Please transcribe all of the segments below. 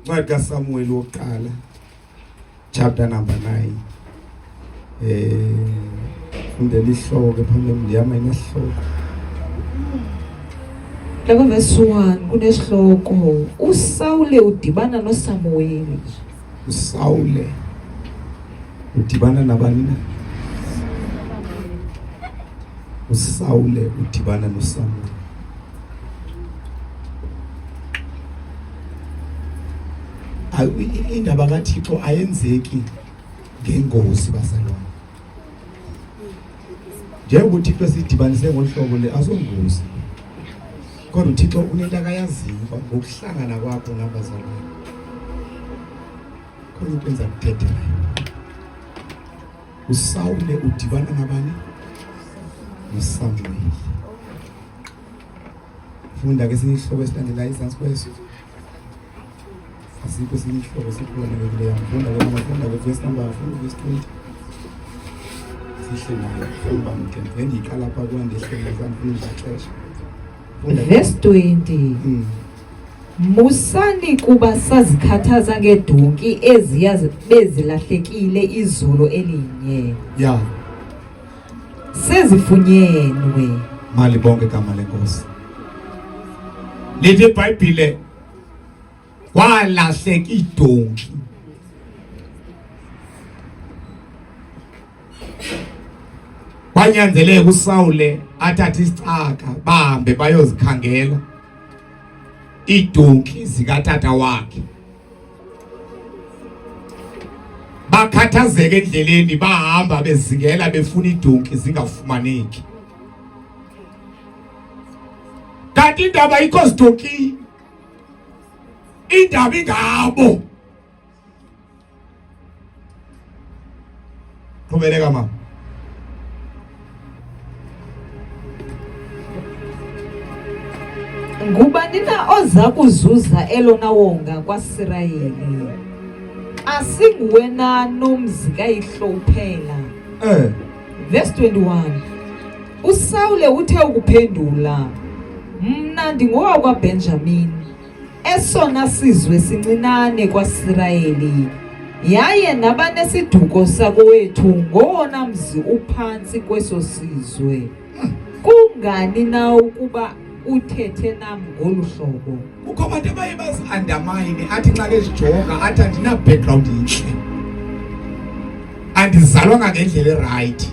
Ncwadi kaSamuel wokuqala chapter number 9. Fundela isihloko phambili yami inesihloko. Lapha verse 1 kunesihloko uSawule udibana noSamuel. uSawule udibana nabani na? uSawule udibana noSamuel. Indaba kaThixo ayenzeki ngengozi bazalwane. Njengoba uThixo sidibanise ngohlobo le azongozi. Kodwa uThixo unento akayaziyo ngokuhlangana kwakho nabazalwane. Khona into enza kuthethe nayo. uSawule udibana nabani? noSamuel. Funda ke isihloko esilandela izansi kweso. Asikho isihloko sikhona kuleyo funda ke verse number 20. Sihle nayo funda mthembe ngiqala lapha kwandehlelo zamfuna ngaxesha. Verse 20. Musani kuba sazikhathaza ngedonki eziya bezilahlekile izolo elinye. Yeah. Sezifunyenwe. Mali bonke igama lenkosi. Lithi iBhayibhile walahleka idonki. Kwanyanzeleka uSawule athathe isicaka bahambe bayozikhangela idonki zikatata wakhe. Bakhathazeke endleleni bahamba bezingela befuna idonki zingafumaneki. Kanti indaba ayikho sidonki. Indaba ingabo. Qhubeleka mama. Ngubani na oza kuzuza elona wonga kwaSirayeli? Asinguwe na nomzi kayihlophela. Verse 21. uSawule uthe ukuphendula, mna ndingowakwaBenjamini, esona sizwe sincinane kwaSirayeli, yaye nabanesiduko sakowethu ngowona mzi uphansi kweso sizwe. Kungani na ukuba uthethe nam ngolu hlobo? Kukho abantu abaye bazi-undermine athi xa kezijonga athi andina background inhle, andizalwanga ngendlela erayithi.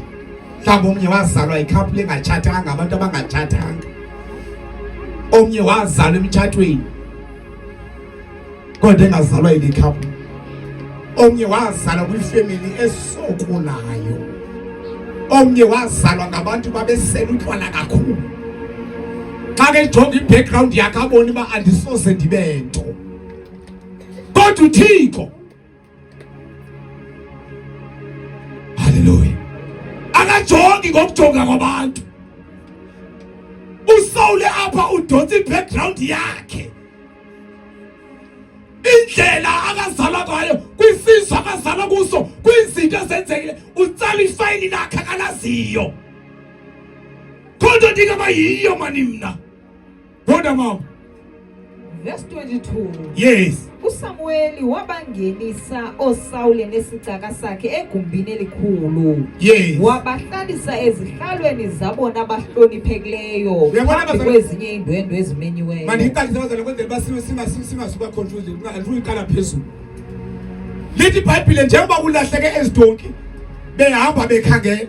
Mhlawumbi omnye wazalwa ikhapule engatshatanga abantu abangatshatanga, omnye wazalwa emtshatweni kodwa engazalwa yile khapule, omnye wazalwa kwifemeli esokolayo, omnye wazalwa ngabantu babesela utywala kakhulu. Xa ke jonga i-background yakhe abona uba andisoze ndibe nto. Kodwa uThixo, haleluya, akajongi ngokujonga kwabantu. uSawule apha udonsa i-background yakhe, indlela akazalwa ngayo, kwisizwe akazalwa kuso, kwizinto ezenzekile, utsala ifayili lakhe akalaziyo. Kodwa ndingaba yiyo mani mna. Kodwa mama. Verse 22. Yes. uSamueli wabangenisa oSawule nesicaka sakhe egumbini elikhulu. Yes. Wabahlalisa ezihlalweni zabona abahloniphekileyo kwezinye indwendwe ezimenyiweyo. Mandiqalise bazalwane kwenzela basiwe singasuka confused, andifuni iqala phezulu. Lithi iBhayibhile njengoba kulahleke ezidonki behamba bekhangela,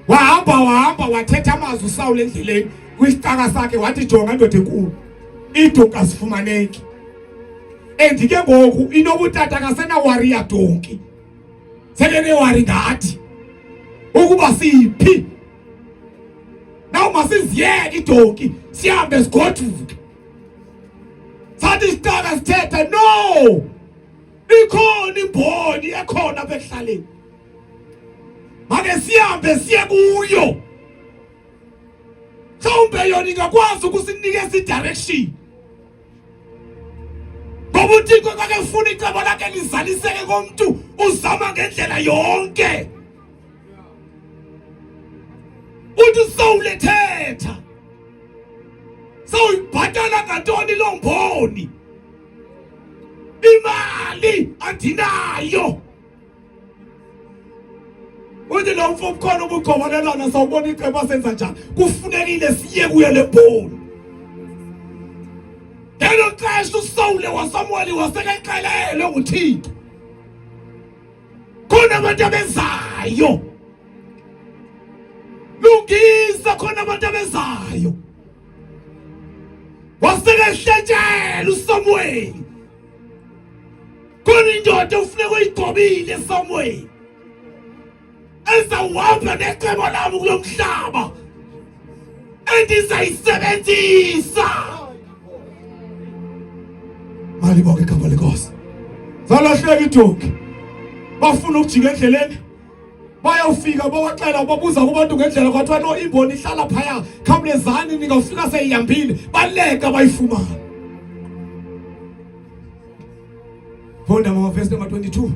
wahamba wathetha amazwi uSawule endleleni kwisicaka sakhe wathi, jonga ndoda enkulu, idonki asifumaneki. Endike ngoku inobutata kasena warrior donki, selene wari ngathi ukuba siphi. Naw masiziyeke idonki sihambe sigoduke. Sathi isicaka sithetha, no, ikhona imboni ekhona apha ekuhlaleni, make sihambe siye kuyo. Mhlawumbe yona ingakwazi ukusinikeza i-direction. Ngoba uThixo xa kefuna icebo lakhe lizaliseke komuntu uzama ngendlela yonke. Uthi uSawule thetha, sawuyibhatala ngantoni lo mboni? imali andinayo. Uthi lo mfo khona ubugqobalelana sawubona iceba senza njani. Kufunekile siye kuye leBhulu. Ngelo xesha uSawule waSamuel wasekeqelele uThixo. Khona abantu abenzayo. Lungisa khona abantu abenzayo. Wasekehletshela uSamuel. Khona indoda ufuneka uyigqobile Samuel. Ezawuhamba necebo lami kulomhlaba. Endizayisebenzisa. Mali bonke igama leNkosi. Zalahleka idonki. Bafuna ukujika endleleni. Bayofika bawaxela babuza kubantu ngendlela kwathiwa no imboni ihlala phaya. Khawulezani ningafika seyihambile. Baleka bayifumana. Fonda mama verse number 22.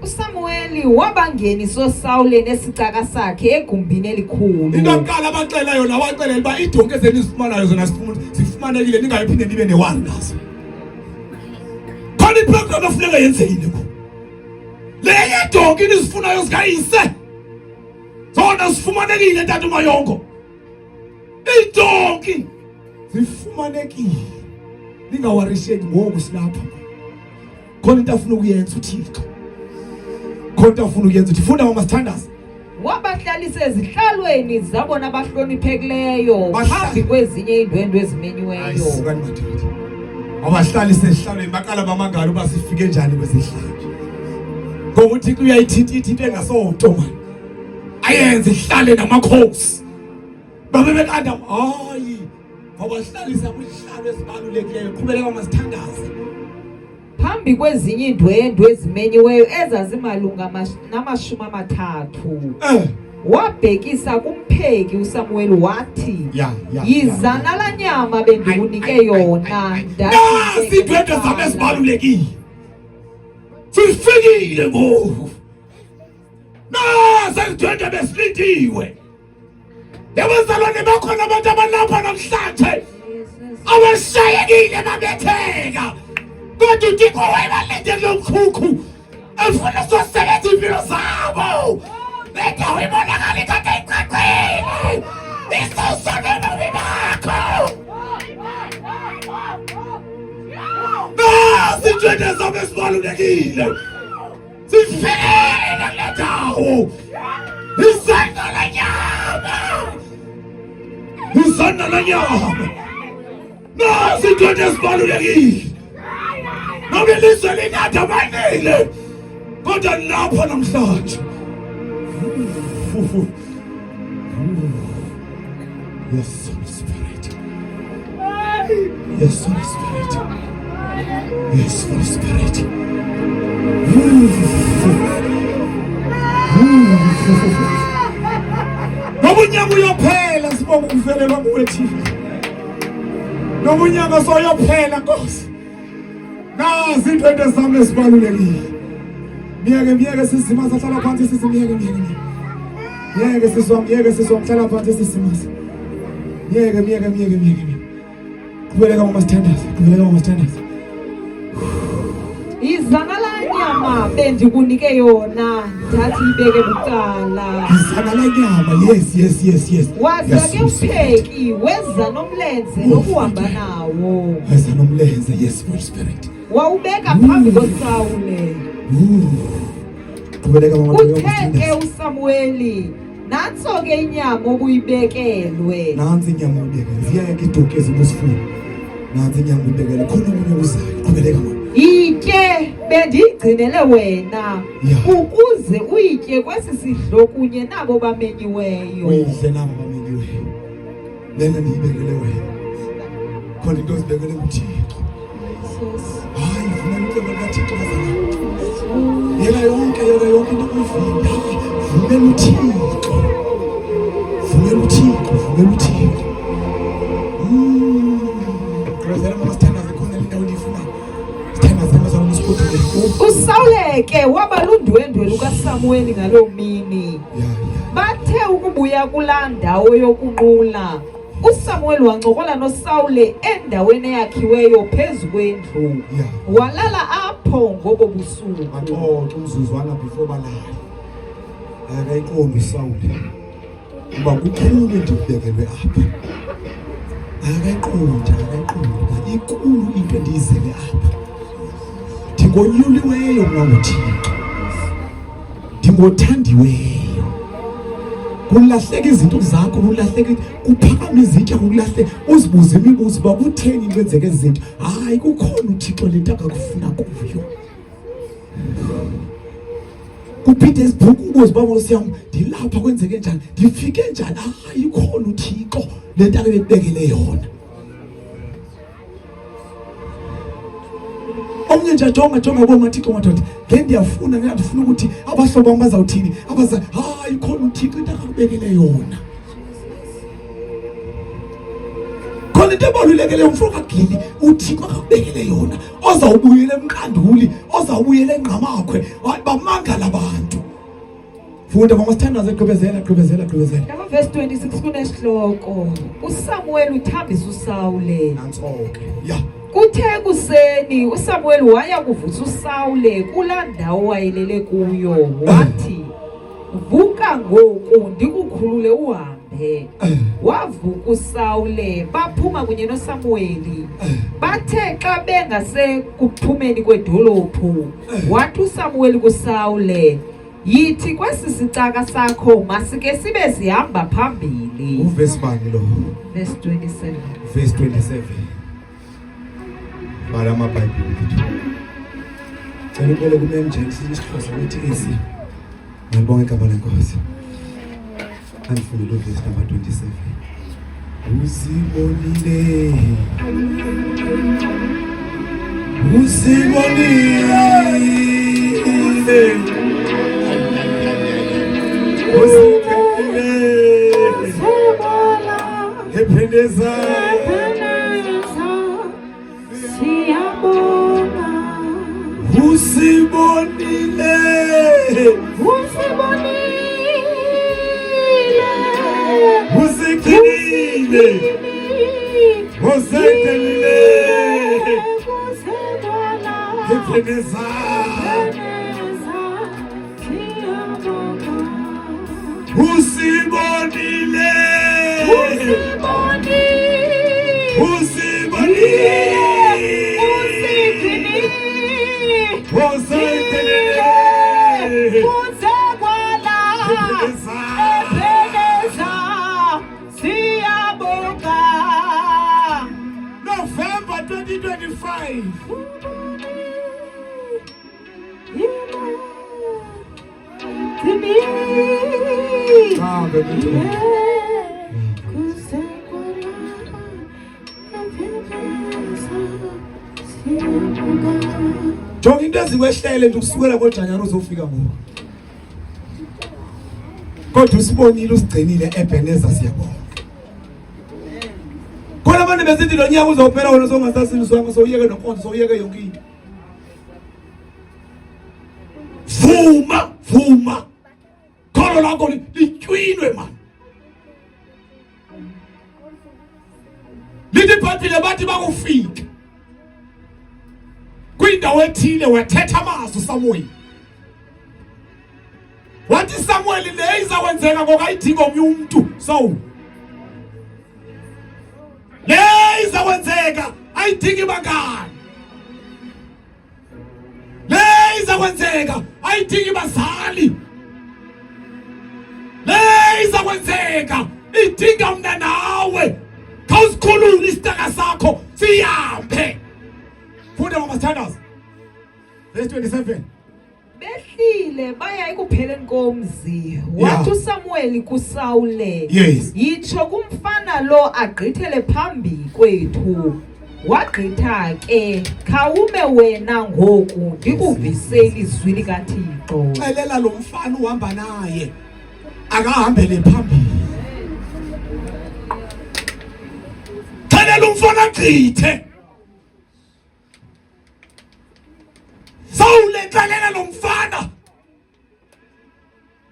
uSamueli wabangeniso Sawule nesicaka sakhe egumbini elikhulu. Into yokuqala abaxela yona waxelela uba idonki ezenizifumanayo zona sifumanekile ningayiphinde nibe ne-one nazo. Khona iprogram ofuneka yenzekile ku. Leyo donki nizifunayo zikayise. Zona sifumanekile Tata Mayongo. Idonki zifumanekile. Ningawarisheki ngoku silapha. Khona into afuna ukuyenza uThixo. Khona into afuna ukuyenza uthi funda mama Sithandazi. Wabahlalisa ezihlalweni zabona abahloniphekileyo phambi kwezinye indwendwe ezimenyiweyo. Ayisukani madoda. Abahlalisa ezihlalweni baqala bamangala uba sifike njani kwezihlalo. Ngoba uThixo uyayithinta into engasonto manje. Ayenze ihlale namakhosi. Babe bekade hayi. Abahlalisa kwihlalo ezibalulekileyo qhubeleka masithandaze. Phambi kwezinye indwendwe ezimenyiweyo ezazimalunga na30. Wabhekisa kumpheki uSamuel wathi yizana la nyama bendikunike yona ndathi indwendwe zami ezibalulekile. Sifikile ngoku. Sengidwendwe besilindiwe. Yabazalwane bakhona abantu abalapha namhlanje. Abashayekile babetheka. Kodwa uThixo wayebalinde lomkhukhu. Efuna sosebenza impilo zabo. Bendawo ibonakala ikade iqaqile. Isosonela bibakho. Sindwendwe zami ezibalulekile. Sifele le ndawo. Izandla la nyama. Izandla la nyama. Sindwendwe ezibalulekile. Noma ilizwe linade amanile. Kodwa lapha namhlanje. Yes, Holy Spirit. Yes, Holy Spirit. Yes, Holy Spirit. Nobunyama uyophela sibonga ukuvelelwa kuwethi. Nobunyama soyophela Nkosi. Nazi indwendwe zami ezibalulekile. Miyeke sisima sahlala phansi sisimiyeke. Miyeke siswa mhlala phansi sisimasa. Miyeke. Qhubeleka mama Sithandazi. Izana la nyama bendikunike yona ndathi ibeke bucala. Izana la nyama yes. Waza ke umpheki weza nomlenze nokuhamba nawo. Weza nomlenze yes Holy Spirit. Wawubeka phambi koSawule. Qhubeleka mama Utheke uSamueli nanso ke inyama obuyibekelwe. Nansi inyama ubekelwe. Ziyeke idonki ezibusifuna. Nansi inyama ubekelwe khona omunye uzayo. Qhubeleka mama. Itye bendigcinele wena ukuze uyitye kwesisidlo kunye nabo bamenyiweyo. Uyidle nabo bamenyiweyo. Lena niyibekele wena. Khona into ozibekele uThixo. Hayi vuna inceba likaThixo bazalwane. Yeka yonke into uyivula. Vumela uThixo. Qhubezela mama Sithandazi khona indawo endiyifumana. Sithandazi bazalwane usikhuthuke. uSawule ke waba lundwendwe lukaSamueli ngaloo mini. Bathe ukubuya kulaa ndawo yokunqula uSamuel wancokola noSawule endaweni eyakhiweyo phezu kwendlu. Walala apho ngobo busuku. Axoxe umzuzwana before balala. Akayiqondi uSawule kuba kukhulu endikubekelwe apha. Akayiqondi ikulu into endiyizele apha. Ndingonyuliweyo mna nguThixo. Ndingothandiweyo. Kulahleka izinto zakho, kulahleka kuphakama izitya, kulahleka uzibuze imibuzo uba kutheni into enzeke izinto. Hayi kukhona uThixo lento akakufuna kuyo. Kuphinde isibhuku ubuze uba Nkosi yam ndilapha kwenzeke njani, ndifike njani. Hayi ikhona uThixo lento akebekele yona. Omnye nje jonga bomathixo madoda le ndiyafuna ukuthi abahlobo bam bazawuthini abaza hayi khona uThixo into akubekele yona. Khona into ebalulekile umfana kaGili uThixo akubekele yona ozawubuyela emqanduli ozawubuyela engqamakhwe bamangala abantu. Funda mamasithandaze gqibezela. Verse 26 kunesihloko uSamuel uthambisa uSawule. Nantsonke ya Kuthe kuseni uSamuel waya kuvusa uSawule kulaa ndawo wayelele kuyo wathi vuka ngoku ndikukhulule uhambe. Wavuka uSawule baphuma kunye noSamueli. Bathe xa bengasekuphumeni kwedolophu wathi uSamueli kuSawule yithi kwesi sicaka sakho masike sibe sihamba phambili. Uverse bani lo? Verse 27. Verse 27. Bhala amabhayibheli wethu. Cela uqole kuMJX isiXhosa uthi esi. Ngibonga igama leNkosi. Angifundile uverse number 27. Usibonile. Ependeza Usibonile Ependeza Usibonile November 2025. Jonga into eziwehlele nje ukusukela ngoJanuwari uzofika ngoku. Kodwa usibonile usigcinile eBheneza siyabonga. Khona abantu besithi lo nyaka uzophela wona songasasiniswanga sowuyeke nonkonzo sowuyeke yonke into. Vuma. Kholo lakho litywinwe man. Lithi bhathile bathi bakufika. Kwindawo ethile wathetha amazwi uSamuel. Wathi Samuel le izakwenzeka ngokayidinga omnye umuntu Saul. Le izakwenzeka ayidingi bangani. Le izakwenzeka ayidingi bazali. Le izakwenzeka idinga mna nawe. Khawusikhulule isitaka sakho sihambe. Funda mamasithandaze. Verse 27. Behlile baya ekupheleni komzi. Wathi uSamuel kuSawule yitsho kumfana lo agqithele phambi kwethu. Wagqitha ke khawume wena ngoku ndikuvisele izwi likaThixo. Xelela lo mfana uhamba naye akahambele phambili. Xelela umfana agqithe. Sawule xelela lo mfana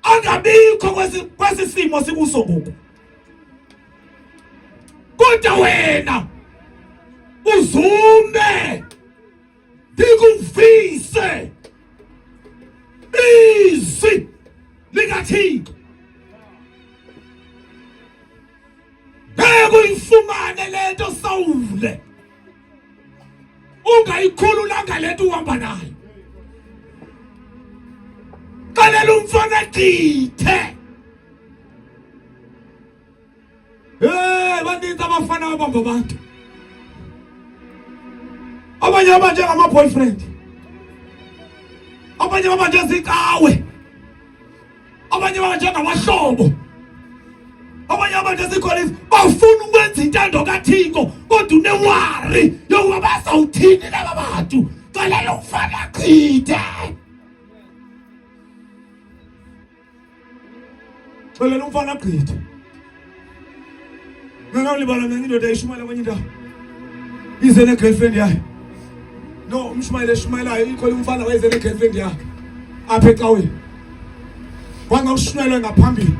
angabikho kwesi simo sikuso ngoku. kodwa wena uzume ndikuvise izwi likaThixo. Bekuyifumane lento Sawule, ungayikhululanga lento uhamba nayo. Kalela umfana githe. Baninzi abafana abamba abantu. Abanye abanje ngama-boyfriend, abanye abanje zikawe, abanye abanje ngamahlobo, abanye abanje zikholisi. Bafuna ukwenza intando kaThixo kodwa unewari yokuba bazawuthini laba bantu. Kalela umfana githe. Kalela umfana githe. Ngangawulibala mina indoda ishumayela kwenye indawo. Ize ne-girlfriend yayo. No, umshumayela eshumayelayo ikhole umfana wayeze ne-girlfriend yakhe apha ecaweni. Wangawushumayelwa ngaphambili.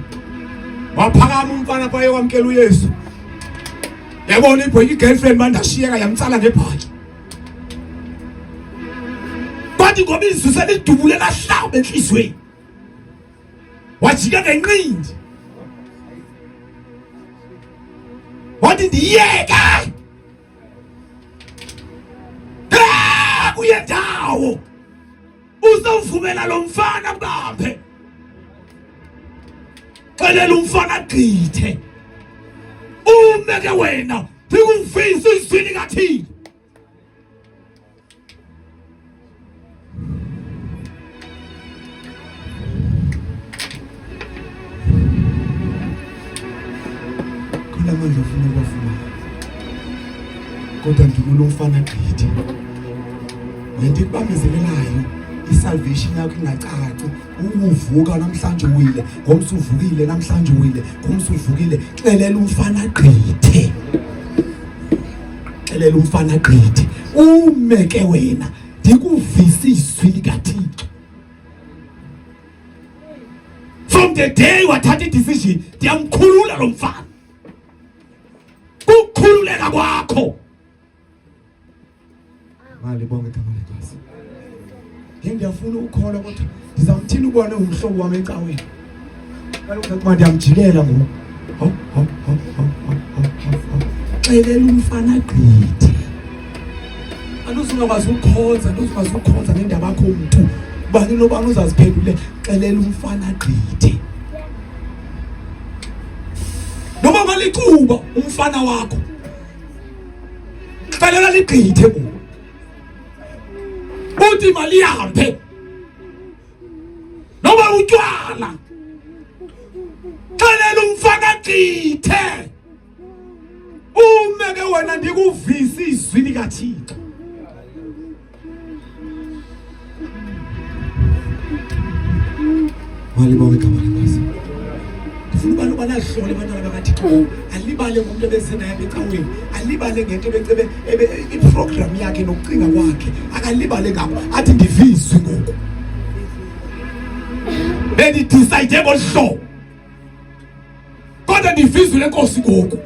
Waphakama umfana phaye wamkela uYesu. Yabona i-girlfriend bandashiyeka yamtsala ngebhaji. Bathi ngoba izwi selidubule lahlaba enhliziyweni. Wajika ngenqindi. Wathi ndiyeka. Uyendawo uzovumela lo mfana kubambe. Kalela umfana githe. Umeke wena ndikuvisa izwi likaThixo. Khona manje ufuna ukufuna. Kodwa ndikulo mfana githe. Wena ikubambezelelayo isalvation yakho ingacaci. Uvuka namhlanje uwile, ngomso uvukile namhlanje uwile, ngomso uvukile. Xelela umfana gqithe. Xelela umfana gqithe. Umeke wena ndikuvisa izwi likaThixo. From the day wathatha decision ndiyamkhulula lo mfana. Kukhululeka kwakho. Mali bonke kamalekazi. Ngiyafuna ukukhola kodwa ndizamthini ubone umhlobo wami ecaweni. Kaloku manje ndiyamjikela ngoku. Xelela umfana gqithe. Anuzungakwazi ukukhonza ngendaba yakho umuntu. Bani nobani uzaziphendule. Xelela umfana gqithe. Noma ngalicuba umfana wakho. Xelela ligqithe ngoku. Uthi mali yahambe noma utywala. Xelela umfana gqithe. Umeke wena ndikuvisa izwi likaThixo. Mali bonke kamalekazi. Ndifuna abantu banahlole abantwana bakaThixo. Alibale ngomuntu ebesenayo ecaweni. Alibale ngento ebecebe iprogram yakhe nokucinga kwakhe. Akalibale ngakho athi ndivizwe ngoku. Bendidecide ngolhlobo. Kodwa ndivizwe lenkosi ngoku.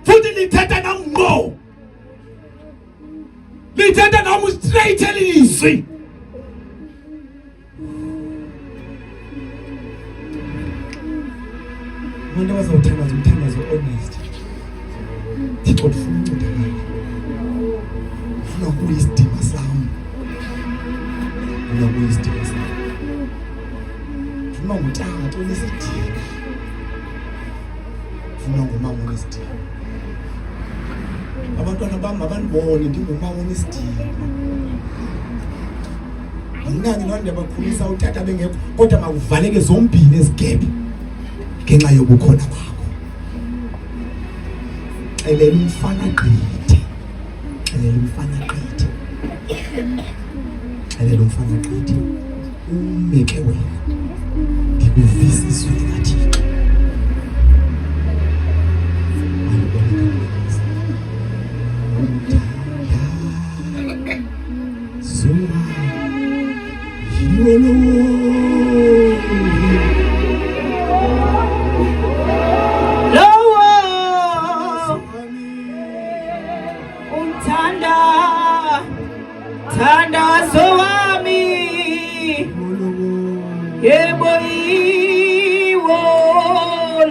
Futhi lithetha nami ngqo. Lithetha nami straight elizwi. Umuntu bazawuthandaza honest. Thixo ndifuna uncedakala. Ufuna ukuyisidima sami. Ufuna ukuyisidima sami. Ufuna ngutata onesidima. Ufuna ngumama onesidima. Abantwana bami mabandibone ndingumama onesidima. Mnani loo ndiyabakhulisa utata bengekho kodwa makuvaleke zombini ezigebhe. Ngenxa yobukhona bakho. Xelela umfana gqithe. Xelela umfana gqithe. Xelela umfana gqithe. Umeke wena ndikuvisa izwi likaThixo. Zuma umthandazo wami yebo iwo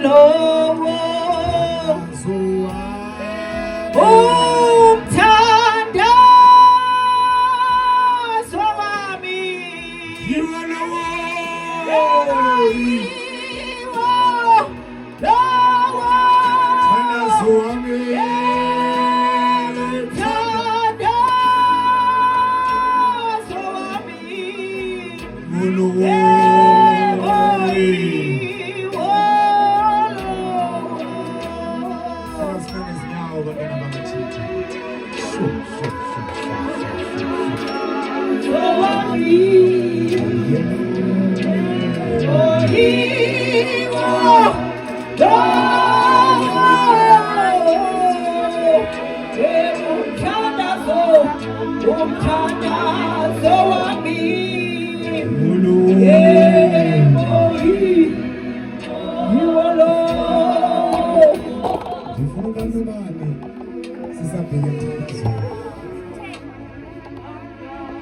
lowo umthandazo wami iwo lowo umthandazo wami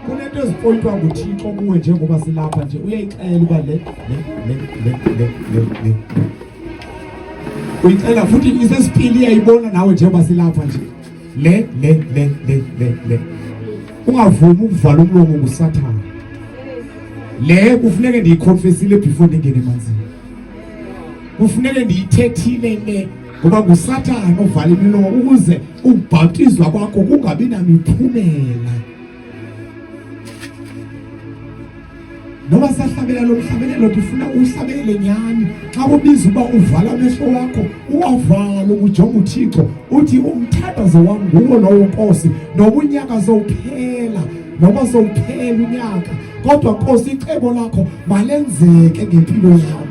kunento ezipointwa nguThixo kuwe njengoba silapha nje uyayixela uba le uyixela futhi isesipili iyayibona nawe njengoba silapha nje le ungavumi ukuvala umlomo nguSathane le kufuneke ndiyiconfessile before ndingene emanzini kufuneke ndiyithethile le ngoba nguSathane ovala imilomo ukuze ukubhaptizwa kwakho kungabi namiphumela noma sahlabela lo mhlabelelo difuna uhlabele nyani xa kubiza uba uvala amehlo wakho uwavala ujonga uThixo uthi umthandazo wami nguwo lowo Nkosi noba unyaka zowuphela noma zowuphela unyaka kodwa Nkosi icebo lakho malenzeke ngempilo yami